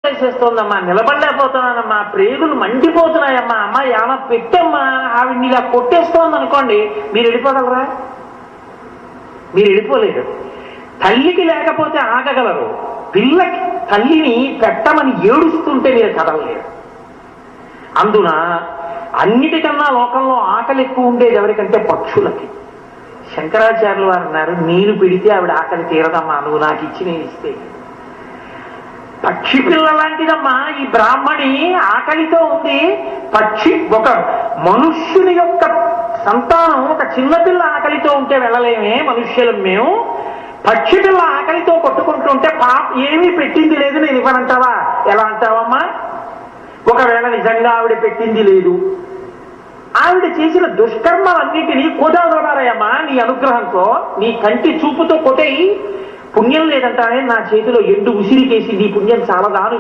వేసేస్తోందమ్మా, నిలబడలేకపోతున్నానమ్మా, ప్రేగులు మండిపోతున్నాయమ్మా, అమ్మ ఏమన్నా పెట్టమ్మా, ఆవిడ్ని ఇలా కొట్టేస్తోంది అనుకోండి, మీరు వెళ్ళిపోగలరా? మీరు వెళ్ళిపోలేరు. తల్లికి లేకపోతే ఆగగలరు, పిల్లకి తల్లిని పెట్టమని ఏడుస్తుంటే మీరు కదలలేరు. అందున అన్నిటికన్నా లోకంలో ఆకలి ఎక్కువ ఉండేది ఎవరికంటే పక్షులకి. శంకరాచార్యులు వారు అన్నారు, నేను పెడితే ఆవిడ ఆకలి తీరదమ్మా, నువ్వు నాకు ఇచ్చి నేను ఇస్తే. పక్షి పిల్ల లాంటిదమ్మా ఈ బ్రాహ్మణి, ఆకలితో ఉంది. పక్షి ఒక మనుష్యుని యొక్క సంతానం, ఒక చిన్నపిల్ల ఆకలితో ఉంటే వెళ్ళలేమే మనుష్యులం మేము. పక్షి పిల్ల ఆకలితో కొట్టుకుంటుంటే ఏమీ పెట్టింది లేదు నేను ఇవ్వనంటావా? ఎలా అంటావమ్మా? ఒకవేళ నిజంగా ఆవిడ పెట్టింది లేదు, ఆవిడ చేసిన దుష్కర్మలన్నిటినీ కోదాడోడారయ్యమ్మా నీ అనుగ్రహంతో, నీ కంటి చూపుతో కొట్టేయి. పుణ్యం లేదంటానే నా చేతిలో ఎండు ఉసిరికేసి నీ పుణ్యం చాలదాను